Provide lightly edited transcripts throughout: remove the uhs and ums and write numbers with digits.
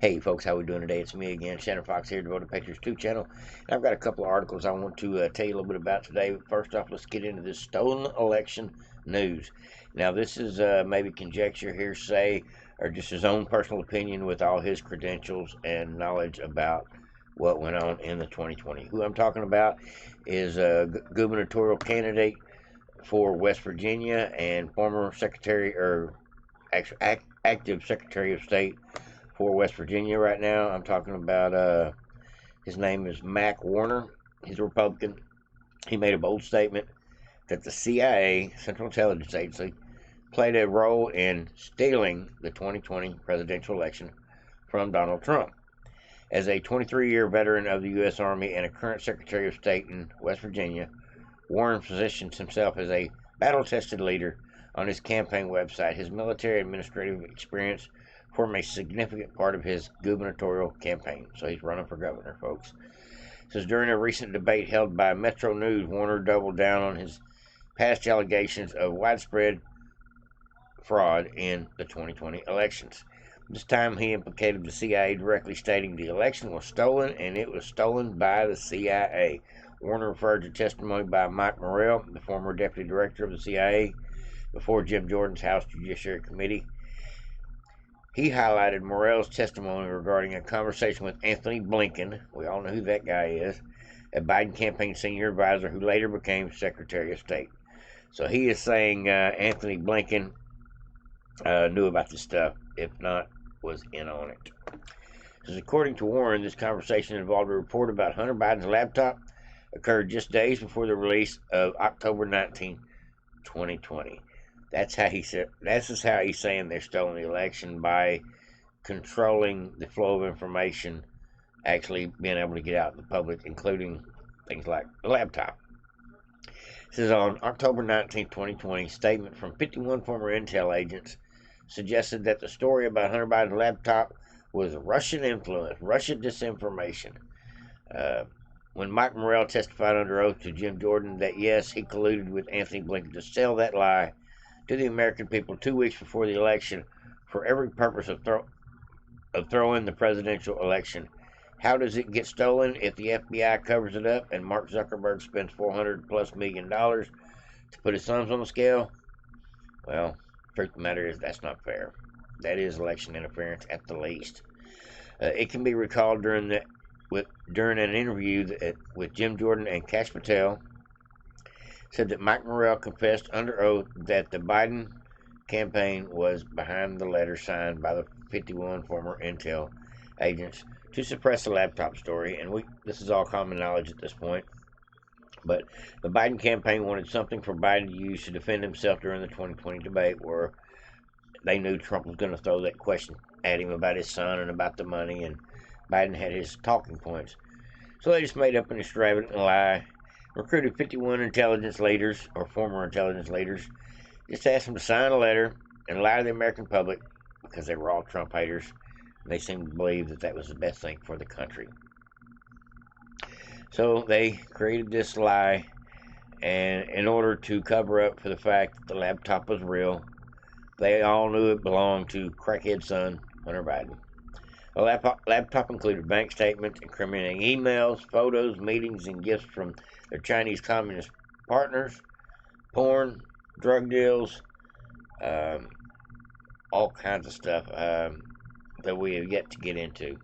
Hey folks, how we doing today? It's me again, Shannon Fox here, Devoted Patriots 2 channel. And I've got a couple of articles I want to tell you a little bit about today. First off, let's get into this stolen election news. Now, this is maybe conjecture, hearsay, or just his own personal opinion with all his credentials and knowledge about what went on in the 2020. Who I'm talking about is a gubernatorial candidate for West Virginia and former Secretary or active Secretary of State for West Virginia right now. I'm talking about his name is Mac Warner. He's a Republican. He made a bold statement that the CIA, Central Intelligence Agency, played a role in stealing the 2020 presidential election from Donald Trump. As a 23-year veteran of the U.S. Army and a current Secretary of State in West Virginia, Warren positions himself as a battle-tested leader on his campaign website. His military administrative experience form a significant part of his gubernatorial campaign. So he's running for governor, folks. It says during a recent debate held by Metro News, Warner doubled down on his past allegations of widespread fraud in the 2020 elections. This time he implicated the CIA, directly stating the election was stolen and it was stolen by the CIA. Warner referred to testimony by Mike Morrell, the former deputy director of the CIA, before Jim Jordan's House Judiciary Committee. He highlighted Morrell's testimony regarding a conversation with Anthony Blinken. We all know who that guy is, a Biden campaign senior advisor who later became Secretary of State. So he is saying Anthony Blinken knew about this stuff, if not was in on it. Because according to Warren, this conversation involved a report about Hunter Biden's laptop occurred just days before the release of October 19, 2020. That's how he said. This is how he's saying they're stealing the election, by controlling the flow of information, actually being able to get out to the public, including things like the laptop. This is on October 19, 2020. Statement from 51 former intel agents suggested that the story about Hunter Biden's laptop was Russian influence, Russian disinformation. When Mike Morrell testified under oath to Jim Jordan that yes, he colluded with Anthony Blinken to sell that lie to the American people 2 weeks before the election for every purpose of throwing the presidential election. How does it get stolen if the FBI covers it up and Mark Zuckerberg spends $400+ million to put his thumbs on the scale? Well, the truth of the matter is that's not fair. That is election interference at the least. It can be recalled during an interview with Jim Jordan and Kash Patel, said that Mike Morrell confessed under oath that the Biden campaign was behind the letter signed by the 51 former intel agents to suppress the laptop story. And this is all common knowledge at this point. But the Biden campaign wanted something for Biden to use to defend himself during the 2020 debate, where they knew Trump was going to throw that question at him about his son and about the money, and Biden had his talking points. So they just made up an extravagant lie, recruited 51 intelligence leaders, or former intelligence leaders, just asked them to sign a letter and lie to the American public, because they were all Trump haters, and they seemed to believe that that was the best thing for the country. So they created this lie, and in order to cover up for the fact that the laptop was real, they all knew it belonged to crackhead son Hunter Biden. The laptop included bank statements, incriminating emails, photos, meetings, and gifts from their Chinese communist partners, porn, drug deals, all kinds of stuff that we have yet to get into.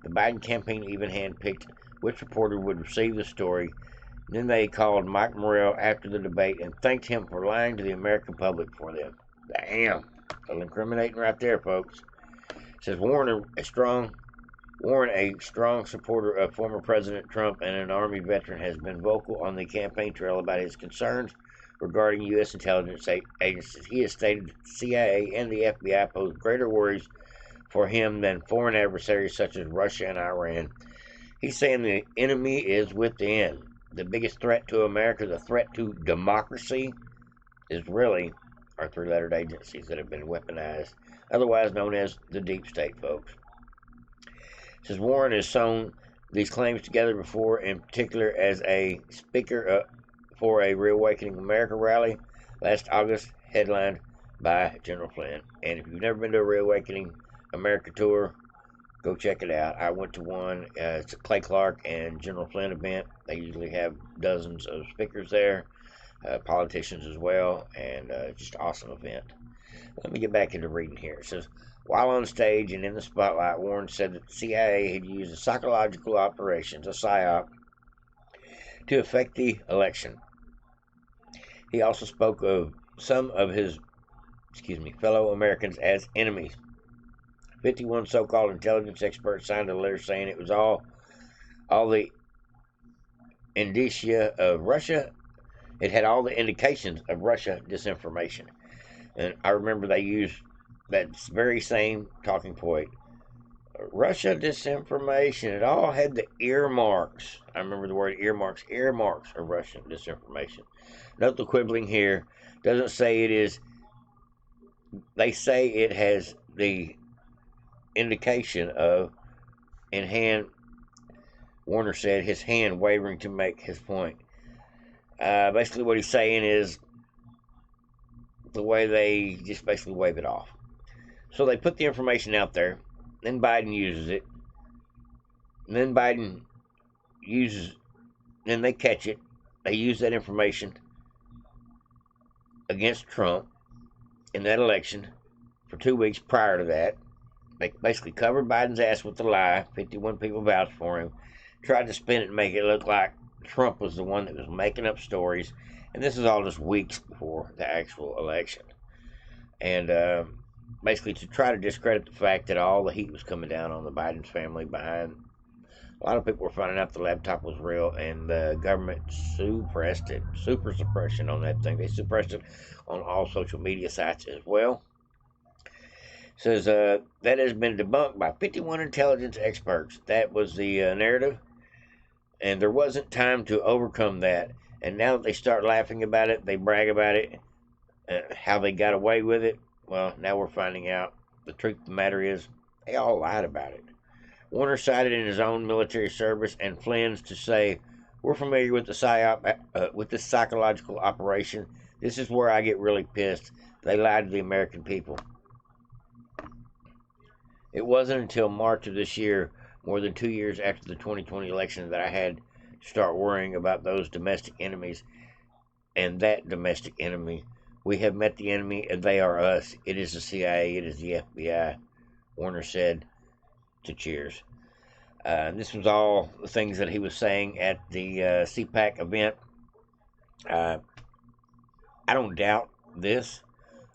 The Biden campaign even handpicked which reporter would receive the story. Then they called Mike Morrell after the debate and thanked him for lying to the American public for them. Damn. A little incriminating right there, folks. It says Warren, a strong supporter of former President Trump and an Army veteran, has been vocal on the campaign trail about his concerns regarding U.S. intelligence agencies. He has stated that the CIA and the FBI pose greater worries for him than foreign adversaries such as Russia and Iran. He's saying the enemy is within. The biggest threat to America, the threat to democracy, is really our three-lettered agencies that have been weaponized, otherwise known as the deep state, folks. It says Warren has sewn these claims together before, in particular as a speaker for a Reawakening America rally last August, headlined by General Flynn. And if you've never been to a Reawakening America tour, Go check it out. I went to one. It's a Clay Clark and General Flynn event. They usually have dozens of speakers there, politicians as well, and just awesome event. Let me get back into reading here. It says, while on stage and in the spotlight, Warren said that the CIA had used a psychological operations, a PSYOP, to affect the election. He also spoke of some of his, fellow Americans as enemies. 51 so-called intelligence experts signed a letter saying it was all the indicia of Russia. It had all the indications of Russia disinformation. And I remember they used that very same talking point. Russia disinformation. It all had the earmarks. I remember the word earmarks. Earmarks of Russian disinformation. Note the quibbling here. Doesn't say it is. They say it has the indication of, in hand, Warner said, his hand wavering to make his point. Basically what he's saying is the way they just basically wave it off. So they put the information out there, then Biden uses it, and then Biden uses, then they catch it, they use that information against Trump in that election for 2 weeks prior to that. They basically covered Biden's ass with the lie. 51 people vouched for him, tried to spin it and make it look like Trump was the one that was making up stories, and this is all just weeks before the actual election. And basically to try to discredit the fact that all the heat was coming down on the Biden's family behind. A lot of people were finding out the laptop was real, and the government suppressed it. Super suppression on that thing. They suppressed it on all social media sites as well. It says that has been debunked by 51 intelligence experts. That was the narrative, and there wasn't time to overcome that. And now that they start laughing about it, they brag about it, how they got away with it. Well, now we're finding out the truth of the matter is they all lied about it. Warner cited in his own military service and Flynn's to say, we're familiar with the PSYOP, with this psychological operation. This is where I get really pissed. They lied to the American people. It wasn't until March of this year, more than 2 years after the 2020 election, that I had to start worrying about those domestic enemies and that domestic enemy. We have met the enemy, and they are us. It is the CIA. It is the FBI, Warner said to Cheers. This was all the things that he was saying at the CPAC event. I don't doubt this.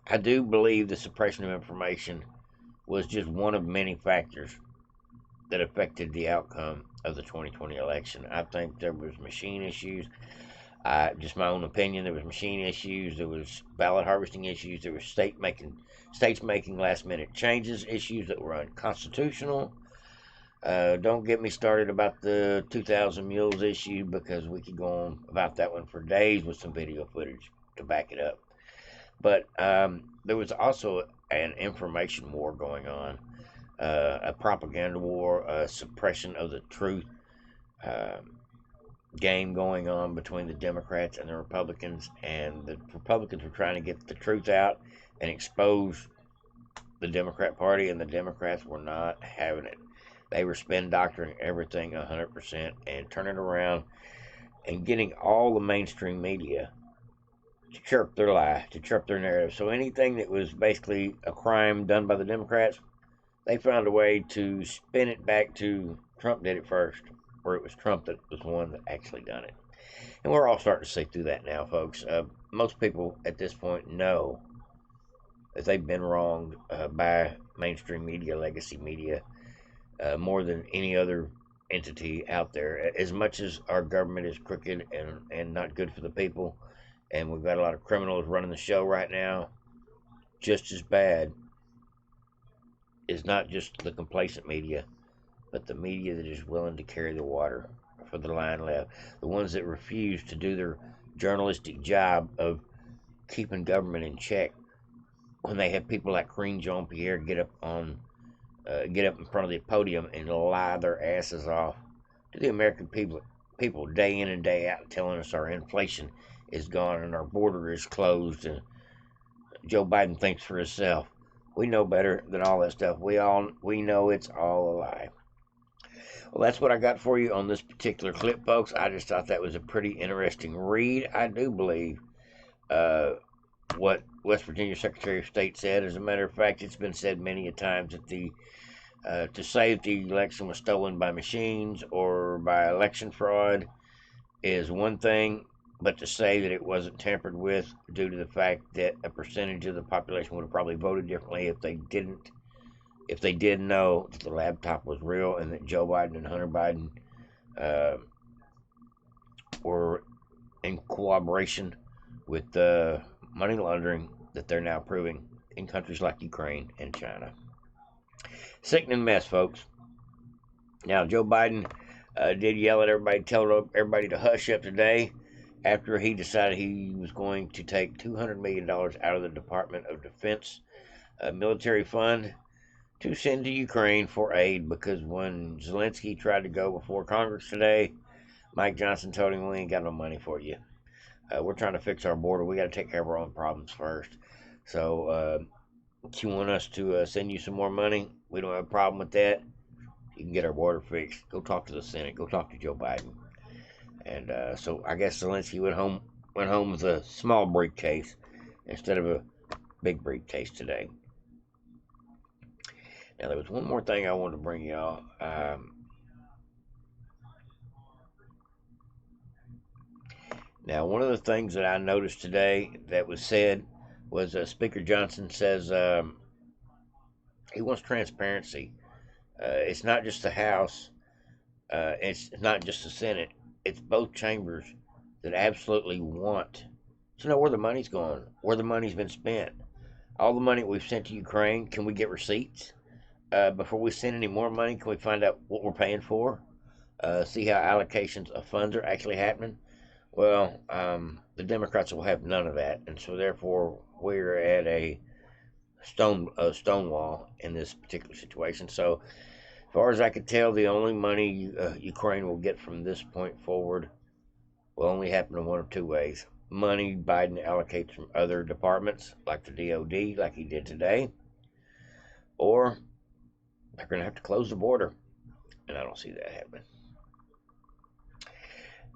I do believe the suppression of information was just one of many factors that affected the outcome of the 2020 election. I think there was machine issues. Just my own opinion, there was machine issues, there was ballot harvesting issues, there was states making last minute changes, issues that were unconstitutional. Don't get me started about the 2,000 mules issue, because we could go on about that one for days with some video footage to back it up. But there was also an information war going on, a propaganda war, a suppression of the truth game going on between the Democrats and the Republicans, and the Republicans were trying to get the truth out and expose the Democrat Party, and the Democrats were not having it. They were spin doctoring everything 100% and turning around and getting all the mainstream media to chirp their lie, to chirp their narrative. So anything that was basically a crime done by the Democrats, they found a way to spin it back to Trump did it first, or it was Trump that was the one that actually done it. And we're all starting to see through that now, folks. Most people at this point know that they've been wronged by mainstream media, legacy media, more than any other entity out there. As much as our government is crooked and not good for the people, and we've got a lot of criminals running the show right now, just as bad is not just the complacent media, but the media that is willing to carry the water for the line left. The ones that refuse to do their journalistic job of keeping government in check. When they have people like Karine Jean-Pierre get up in front of the podium and lie their asses off to the American people day in and day out, telling us our inflation is gone and our border is closed and Joe Biden thinks for himself. We know better than all that stuff. We know it's all a lie. Well, that's what I got for you on this particular clip, folks. I just thought that was a pretty interesting read. I do believe what West Virginia Secretary of State said. As a matter of fact, it's been said many a times that to say that the election was stolen by machines or by election fraud is one thing, but to say that it wasn't tampered with due to the fact that a percentage of the population would have probably voted differently if they did know that the laptop was real and that Joe Biden and Hunter Biden were in cooperation with the money laundering that they're now proving in countries like Ukraine and China. Sickening mess, folks. Now, Joe Biden did yell at everybody, tell everybody to hush up today after he decided he was going to take $200 million out of the Department of Defense military fund to send to Ukraine for aid, because when Zelensky tried to go before Congress today, Mike Johnson told him, we ain't got no money for you. We're trying to fix our border. We got to take care of our own problems first. So if you want us to send you some more money, we don't have a problem with that. You can get our border fixed. Go talk to the Senate. Go talk to Joe Biden. And so I guess Zelensky went home with a small briefcase instead of a big briefcase today. Now, there was one more thing I wanted to bring y'all. Now, one of the things that I noticed today that was said was Speaker Johnson says he wants transparency. It's not just the House. It's not just the Senate. It's both chambers that absolutely want to know where the money's going, where the money's been spent. All the money we've sent to Ukraine, can we get receipts? Before we send any more money, can we find out what we're paying for? See how allocations of funds are actually happening? Well, the Democrats will have none of that, and so therefore we're at a stonewall in this particular situation. So, as far as I can tell, the only money Ukraine will get from this point forward will only happen in one of two ways. Money Biden allocates from other departments, like the DOD, like he did today, or they're going to have to close the border, and I don't see that happening.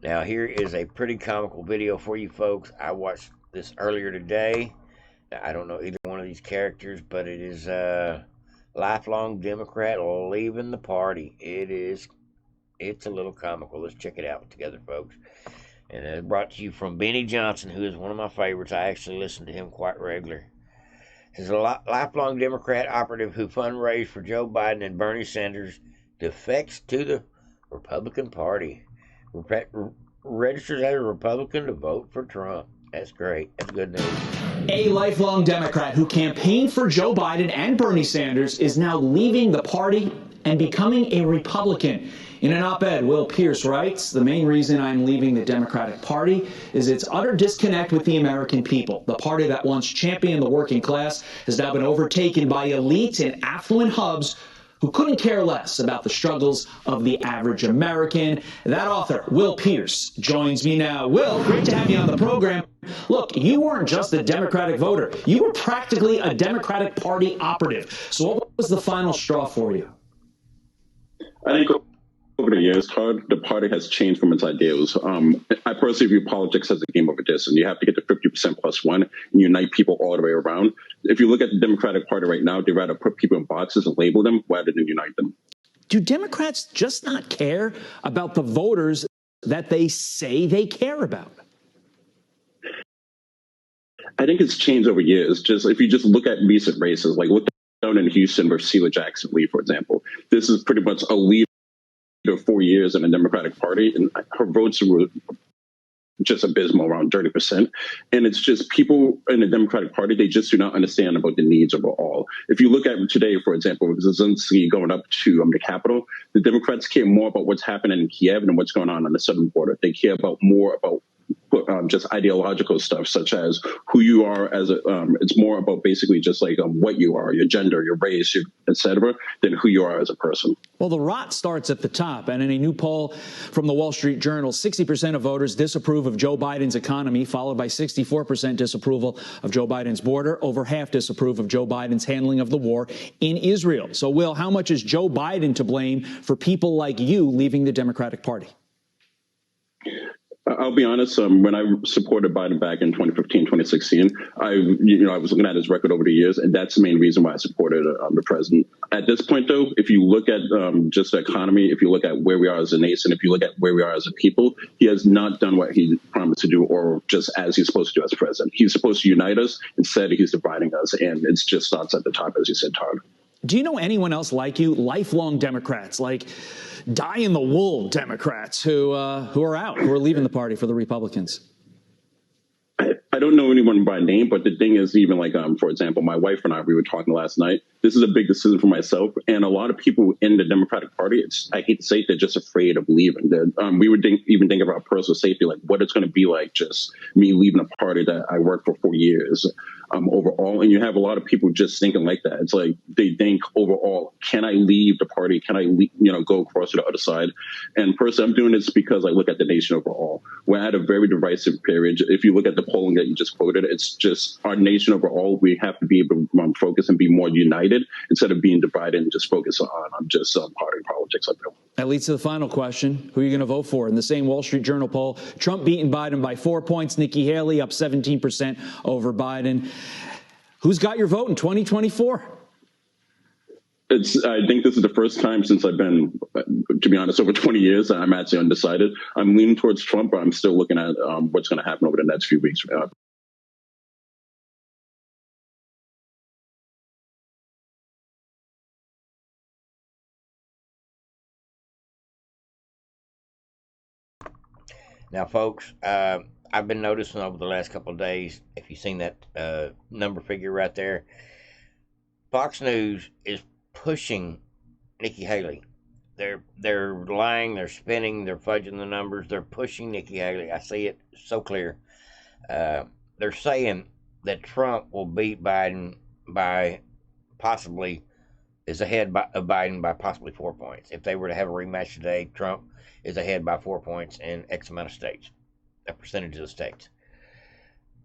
Now, here is a pretty comical video for you folks. I watched this earlier today. Now, I don't know either one of these characters, but it is a lifelong Democrat leaving the party. It's a little comical. Let's check it out together, folks. And it's brought to you from Benny Johnson, who is one of my favorites. I actually listen to him quite regular. He's a lifelong Democrat operative who fundraised for Joe Biden and Bernie Sanders defects to the Republican Party. Registers as a Republican to vote for Trump. That's great. That's good news. A lifelong Democrat who campaigned for Joe Biden and Bernie Sanders is now leaving the party and becoming a Republican. In an op-ed, Will Pierce writes, "The main reason I'm leaving the Democratic Party is its utter disconnect with the American people. The party that once championed the working class has now been overtaken by elites in affluent hubs who couldn't care less about the struggles of the average American." That author, Will Pierce, joins me now. Will, great to have you on the program. Look, you weren't just a Democratic voter. You were practically a Democratic Party operative. So what was the final straw for you? I think over the years, Todd, the party has changed from its ideals. I personally view politics as a game of addition. You have to get to 50% plus one and unite people all the way around. If you look at the Democratic Party right now, they'd rather put people in boxes and label them rather than unite them. Do Democrats just not care about the voters that they say they care about? I think it's changed over years. Just if you just look at recent races, like look down in Houston versus Sheila Jackson Lee, for example, this is pretty much a leader 4 years in the Democratic Party, and her votes were just abysmal, around 30%. And it's just people in the Democratic Party, they just do not understand about the needs overall. If you look at today, for example, with Zelensky going up to the Capitol, the Democrats care more about what's happening in Kiev than what's going on the southern border. They care more about just ideological stuff, such as who you are as a. It's more about basically just like what you are, your gender, your race, etc., than who you are as a person. Well, the rot starts at the top, and in a new poll from the Wall Street Journal, 60% of voters disapprove of Joe Biden's economy, followed by 64% disapproval of Joe Biden's border. Over half disapprove of Joe Biden's handling of the war in Israel. So, Will, how much is Joe Biden to blame for people like you leaving the Democratic Party? I'll be honest. When I supported Biden back in 2015, 2016, I was looking at his record over the years, and that's the main reason why I supported the president. At this point, though, if you look at just the economy, if you look at where we are as a nation, if you look at where we are as a people, he has not done what he promised to do, or just as he's supposed to do as president. He's supposed to unite us. Instead, he's dividing us, and it just starts at the top, as you said, Todd. Do you know anyone else like you, lifelong Democrats, like die-in-the-wool Democrats who are out, who are leaving the party for the Republicans? I don't know anyone by name, but the thing is, even like, for example, my wife and I, we were talking last night. This is a big decision for myself, and a lot of people in the Democratic Party, I hate to say it, they're just afraid of leaving. We would even think about personal safety, like what it's going to be like just me leaving a party that I worked for 4 years overall. And you have a lot of people just thinking like that. It's like they think overall, can I leave the party? Can I go across to the other side? And personally, I'm doing this because I look at the nation overall. We're at a very divisive period. If you look at the polling that you just quoted, it's just our nation overall. We have to be able to focus and be more united instead of being divided and just focus on just party politics like that. That leads to the final question. Who are you going to vote for? In the same Wall Street Journal poll, Trump beating Biden by 4 points. Nikki Haley up 17% over Biden. Who's got your vote in 2024? I think this is the first time since I've been, to be honest, over 20 years, I'm actually undecided. I'm leaning towards Trump, but I'm still looking at what's going to happen over the next few weeks. Now, folks, I've been noticing over the last couple of days, if you've seen that number figure right there, Fox News is pushing Nikki Haley. They're lying, they're spinning, they're fudging the numbers, they're pushing Nikki Haley. I see it so clear. They're saying that Trump will beat Biden by possibly, is ahead of Biden by possibly 4 points. If they were to have a rematch today, Trump is ahead by 4 points in X amount of states, a percentage of the states.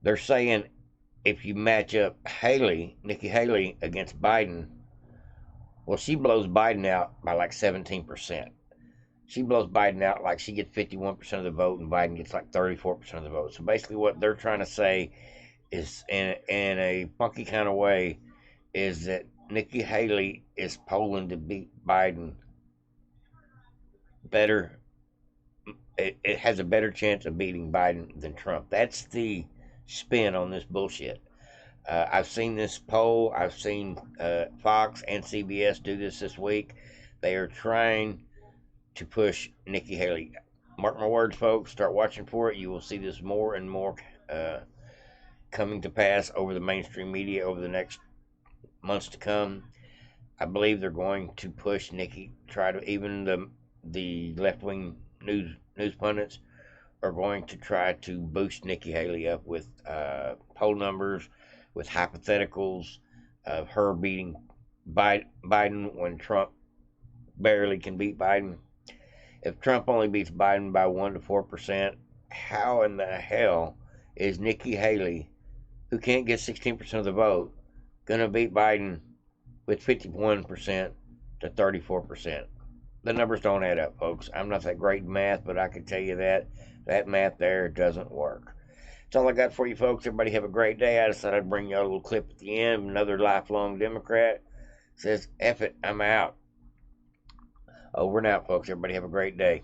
They're saying if you match up Nikki Haley against Biden, well, she blows Biden out by like 17%. She blows Biden out like she gets 51% of the vote and Biden gets like 34% of the vote. So basically what they're trying to say is, in a funky kind of way, is that Nikki Haley is polling to beat Biden better. It has a better chance of beating Biden than Trump. That's the spin on this bullshit. I've seen this poll. I've seen Fox and CBS do this week. They are trying to push Nikki Haley. Mark my words, folks. Start watching for it. You will see this more and more coming to pass over the mainstream media over the next months to come. I believe they're going to push Nikki. Try to, even the left-wing news pundits are going to try to boost Nikki Haley up with poll numbers, with hypotheticals of her beating Biden when Trump barely can beat Biden. If Trump only beats Biden by 1 to 4%, how in the hell is Nikki Haley, who can't get 16% of the vote, going to beat Biden with 51% to 34%? The numbers don't add up, folks. I'm not that great in math, but I can tell you that math there doesn't work. That's all I got for you, folks. Everybody have a great day. I decided I'd bring you a little clip at the end. Another lifelong Democrat says, F it, I'm out. Over and out, folks. Everybody have a great day.